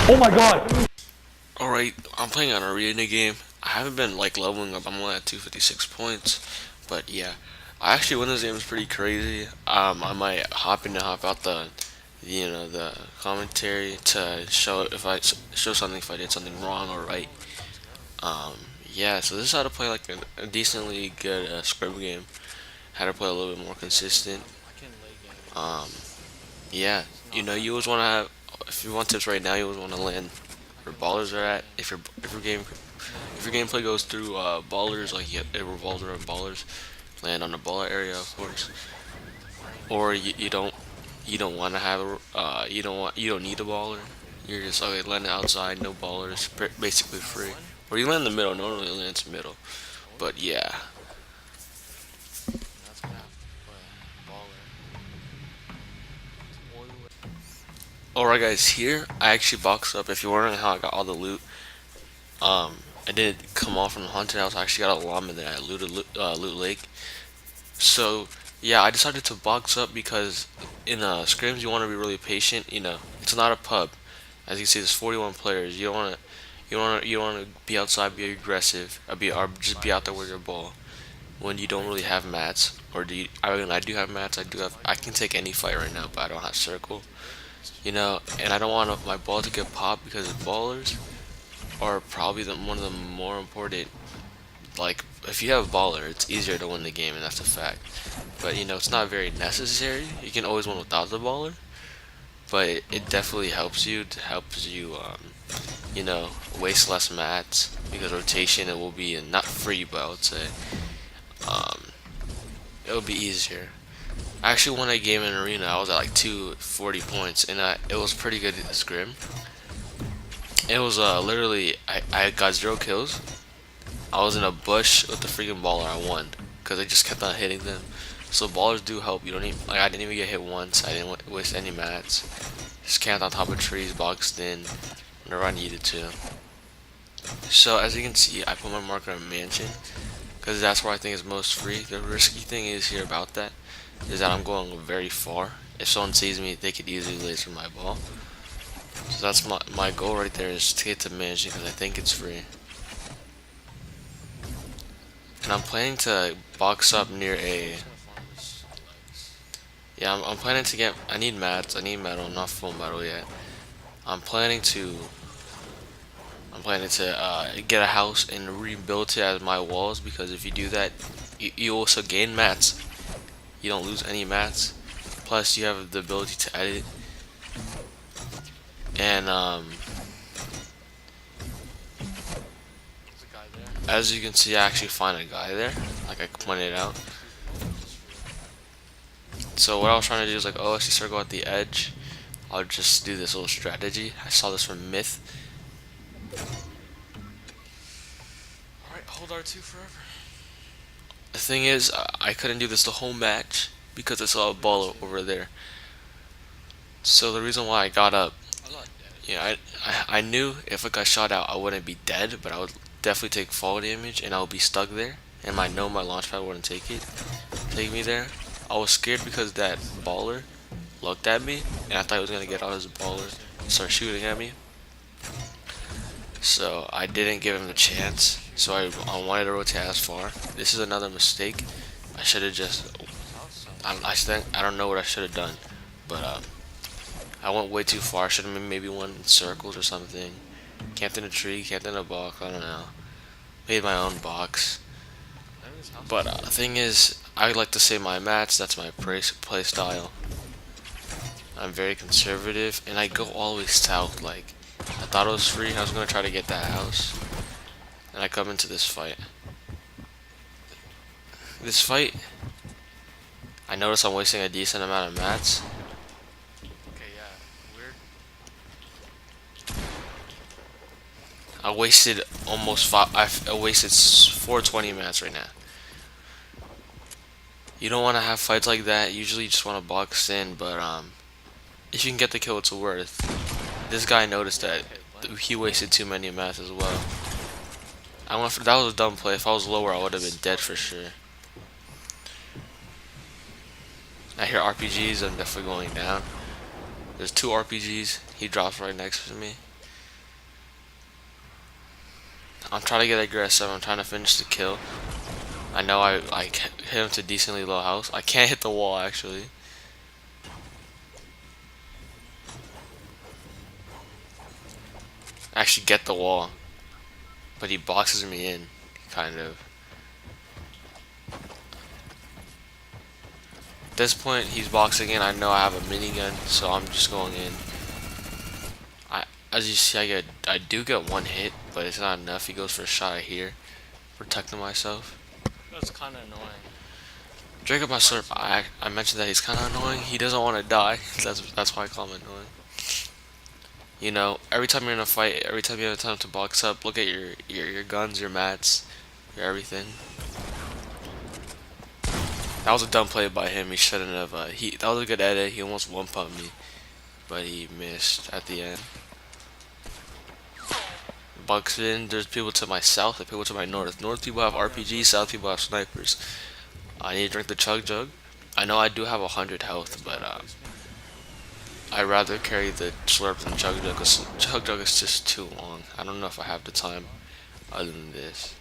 Oh my god! Alright, I'm playing an arena game. I haven't been like leveling up. I'm only at 256 points. But yeah, I actually win this game is pretty crazy. I might hop in and hop out the commentary to show if I show something if I did something wrong or right. Um, yeah, so this is how to play like a decently good scrim game. How to play a little bit more consistent. Um, yeah, you always want to have. If you want tips right now, you always want to land where ballers are at. If your gameplay goes through ballers, like it revolves around ballers, land on the baller area, of course. Or you don't want to have you don't need a baller. You're just okay, land outside, no ballers, basically free. Or you land in the middle. Normally lands middle, but yeah. Alright, guys, here I actually boxed up. If you're wondering how I got all the loot, I didn't come off from the haunted house. I actually got a llama that I looted loot lake. So yeah, I decided to box up because in scrims you want to be really patient. It's not a pub. As you can see, there's 41 players. You don't want to be outside, be aggressive, or just be out there with your ball when you don't really have mats. Or do you? I mean, I do have mats. I can take any fight right now, but I don't have circle. And I don't want my ball to get popped because the ballers are probably one of the more important. Like, if you have a baller, it's easier to win the game, and that's a fact. But it's not very necessary. You can always win without the baller, but it definitely helps you waste less mats because rotation it will be not free, but I would say um, it will be easier. I actually won a game in arena. I was at like 240 points, and it was pretty good at scrim. It was literally I got 0 kills. I was in a bush with the freaking baller. I won because I just kept on hitting them. So ballers do help. You don't even like. I didn't even get hit once. I didn't waste any mats. Just camped on top of trees, boxed in whenever I needed to. So as you can see, I put my marker in mansion because that's where I think is most free. The risky thing is here about that is that I'm going very far. If someone sees me, they could easily laser my ball. So that's my goal right there is to get to mansion because I think it's free. And I'm planning to box up near a. Yeah, I'm planning to get. I need mats. I need metal. I'm not full metal yet. I'm planning to. I'm planning to get a house and rebuild it as my walls because if you do that, you also gain mats. You don't lose any mats. Plus, you have the ability to edit. And as you can see, I actually find a guy there, like I pointed out. So what I was trying to do is like, oh, I see circle at the edge. I'll just do this little strategy. I saw this from Myth. Alright, hold R2 forever. The thing is, I couldn't do this the whole match because I saw a ball over there. So the reason why I got up, yeah, I knew if I got shot out, I wouldn't be dead, but I would definitely take fall damage and I would be stuck there. And my launch pad wouldn't take me there. I was scared because that baller looked at me, and I thought he was gonna get out his baller and start shooting at me. So I didn't give him the chance. So I wanted to rotate as far. This is another mistake. I should have just. I don't know what I should have done, but I went way too far. I should have maybe went in circles or something. Camped in a tree, camped in a box. I don't know. Made my own box. But the thing is, I like to save my mats. That's my play style. I'm very conservative, and I go always south. Like, I thought it was free. I was gonna try to get that house, and I come into this fight. This fight, I notice I'm wasting a decent amount of mats. I wasted almost five. I wasted 420 mats right now. You don't want to have fights like that. Usually, you just want to box in, but if you can get the kill, it's worth. This guy noticed that he wasted too many mats as well. That was a dumb play. If I was lower, I would have been dead for sure. I hear RPGs. I'm definitely going down. There's two RPGs. He drops right next to me. I'm trying to get aggressive. I'm trying to finish the kill. I know I like hit him to decently low health. I can't hit the wall actually. I actually get the wall, but he boxes me in, kind of. At this point, he's boxing in. I know I have a minigun, so I'm just going in. As you see, I do get one hit, but it's not enough. He goes for a shot right here, protecting myself. That's kind of annoying. Jacob, my slurp, I mentioned that he's kind of annoying. He doesn't want to die. That's why I call him annoying. You know, every time you're in a fight, every time you have time to box up, look at your guns, your mats, your everything. That was a dumb play by him. He shouldn't have. That was a good edit. He almost one pumped me, but he missed at the end. Buxton, there's people to my south, and people to my north. North people have RPGs, south people have snipers. I need to drink the chug jug. I know I do have 100 health, but I'd rather carry the slurp than chug jug, because chug jug is just too long. I don't know if I have the time other than this.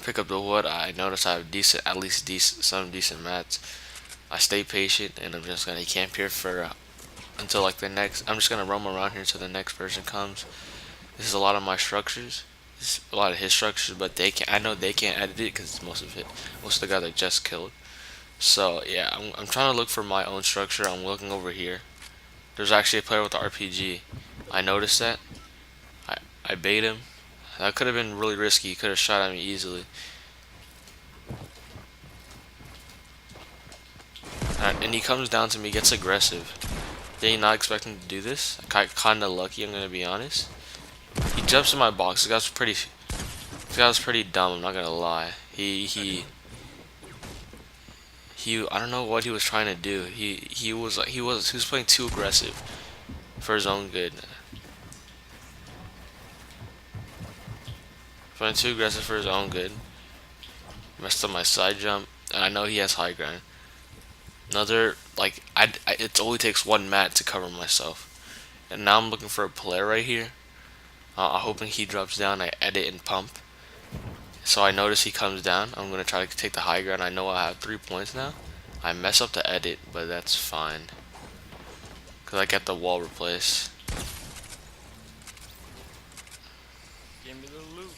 Pick up the wood. I notice I have decent, at least decent, some decent mats. I stay patient, and I'm just gonna camp here for until like the next. I'm just gonna roam around here until the next person comes. This is a lot of my structures. This is a lot of his structures, but they can. I know they can't edit it because most of the guys I just killed. So yeah, I'm trying to look for my own structure. I'm looking over here. There's actually a player with the RPG. I noticed that. I bait him. That could have been really risky. He could have shot at me easily. And he comes down to me, gets aggressive. Did not expecting to do this. Kinda lucky, I'm gonna be honest. He jumps in my box. This guy was pretty dumb. I'm not gonna lie. I don't know what he was trying to do. He was playing too aggressive for his own good. Playing too aggressive for his own good. Messed up my side jump, and I know he has high ground. Another it only takes one mat to cover myself, and now I'm looking for a player right here. I'm hoping he drops down. I edit and pump. So I notice he comes down. I'm gonna try to take the high ground. I know I have 3 points now. I mess up the edit, but that's fine, cause I get the wall replaced. Give me the loot.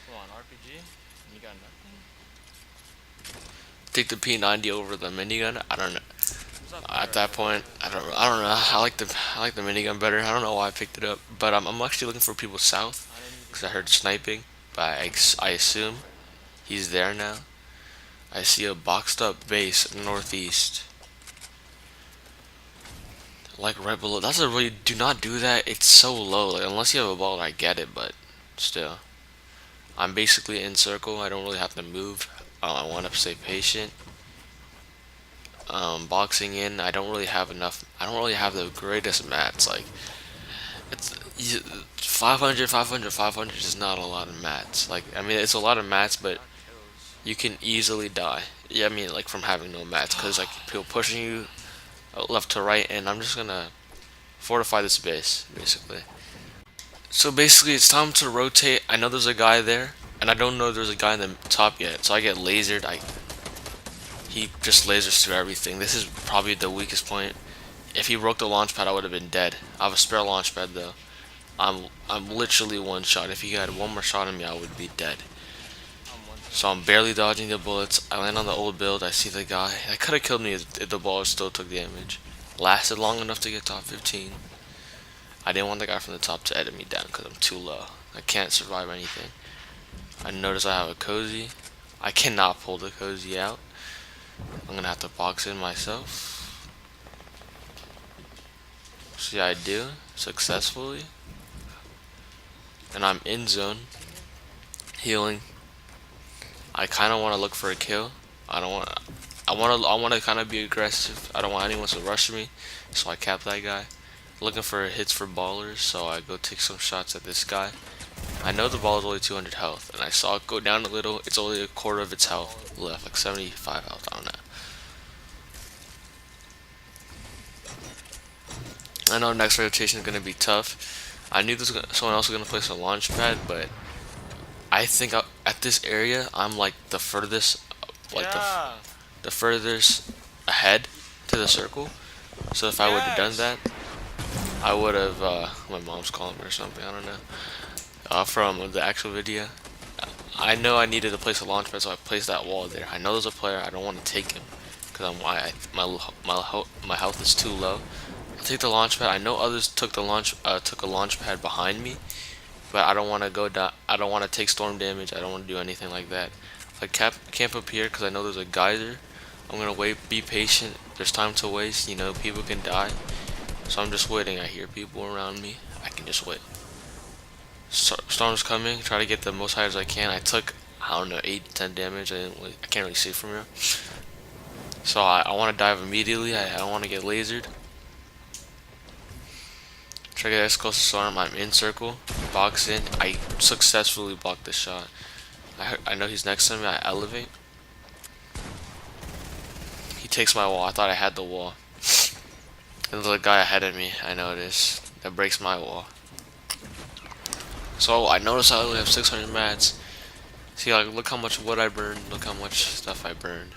Come on, RPG. You got nothing. Take the P90 over the minigun. I don't know. At that point, I don't know. I like the minigun better. I don't know why I picked it up, but I'm actually looking for people south because I heard sniping. But I assume he's there now. I see a boxed up base northeast, like right below. That's a really do not do that. It's so low. Like unless you have a ball, I get it, but still, I'm basically in circle. I don't really have to move. I want to stay patient. Boxing in, I don't really have enough. I don't really have the greatest mats. Like it's 500, 500, 500 is not a lot of mats. Like I mean, it's a lot of mats, but Not kills. you can easily die. Yeah, I mean, like from having no mats, because like people pushing you left to right, and I'm just gonna fortify this base basically. So basically, it's time to rotate. I know there's a guy there, and I don't know there's a guy in the top yet. So I get lasered. He just lasers through everything. This is probably the weakest point. If he broke the launch pad, I would have been dead. I have a spare launch pad though. I'm literally one shot. If he had one more shot on me, I would be dead. I'm one. So I'm barely dodging the bullets. I land on the old build. I see the guy. That could have killed me if the ball still took damage. Lasted long enough to get top 15. I didn't want the guy from the top to edit me down because I'm too low. I can't survive anything. I notice I have a cozy. I cannot pull the cozy out. I'm gonna have to box in myself. See, I do successfully, and I'm in zone, healing. I kind of want to look for a kill. I don't want. I want to kind of be aggressive. I don't want anyone to rush me, so I cap that guy. Looking for hits for ballers, so I go take some shots at this guy. I know the ball is only 200 health, and I saw it go down a little. It's only a quarter of its health left, like 75 health. I don't know. I know next rotation is gonna be tough. I knew someone else was gonna place a launch pad, but I think at this area I'm like the furthest, like Yeah. the furthest ahead to the circle. So if I would have done Yes. that, I would have. My mom's calling me or something. I don't know. From the actual video, I know I needed to place a launch pad, so I placed that wall there. I know there's a player. I don't want to take him because my health is too low. I take the launch pad. I know others took took a launch pad behind me, but I don't want to go down. I don't want to take storm damage. I don't want to do anything like that. If I camp up here because I know there's a geyser, I'm gonna wait. Be patient. There's time to waste. You know, people can die. So I'm just waiting. I hear people around me. I can just wait. Storm's coming. Try to get the most height as I can. I took, I don't know, 8-10 damage. I can't really see from here. So I want to dive immediately. I don't want to get lasered. Try to get as close to Storm. I'm in circle. Box in. I successfully blocked the shot. I know he's next to me. I elevate. He takes my wall. I thought I had the wall. And there's a guy ahead of me. I know it is. That breaks my wall. So I noticed I only have 600 mats. See, like, look how much wood I burned. Look how much stuff I burned.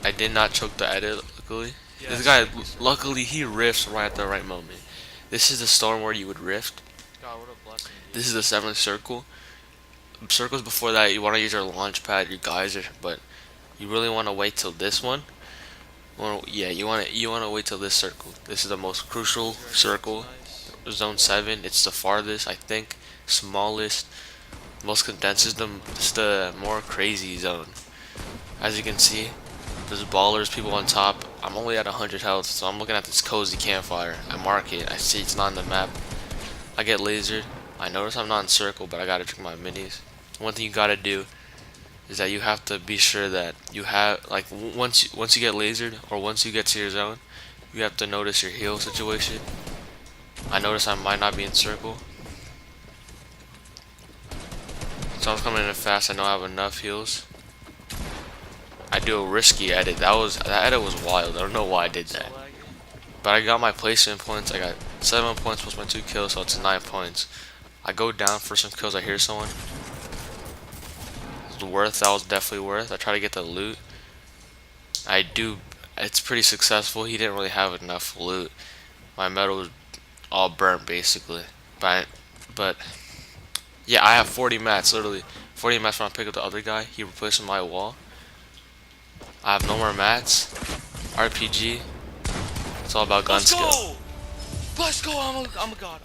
I did not choke the edit, luckily. Yes. This guy, luckily, he rifts right at the right moment. This is the storm where you would rift. God, what a blessing. Dude. This is the 7th circle. Circles before that, you want to use your launch pad, your geyser, but you really want to wait till this one. Yeah, you want to wait till this circle. This is the most crucial circle. Nice. Zone 7. It's the farthest, I think, smallest, most condensed. It's the more crazy zone. As you can see, there's ballers, people on top. I'm only at 100 health, so I'm looking at this cozy campfire. I mark it. I see it's not on the map. I get lasered. I notice I'm not in circle, but I gotta drink my minis. One thing you gotta do is that you have to be sure that you have, like, once you get lasered or once you get to your zone, you have to notice your heal situation. I notice I might not be in circle, so I'm coming in fast. I know I have enough heals. I do a risky edit. That edit was wild. I don't know why I did that, but I got my placement points. I got 7 points plus my 2 kills, so it's 9 points. I go down for some kills. I hear someone. It was worth. That was definitely worth. I try to get the loot. I do. It's pretty successful. He didn't really have enough loot. My metal was all burnt basically, but yeah, I have 40 mats, literally 40 mats when I pick up the other guy. He replaced my wall. I have no more mats. RPG. It's all about gun skill. Let's go. I'm a god.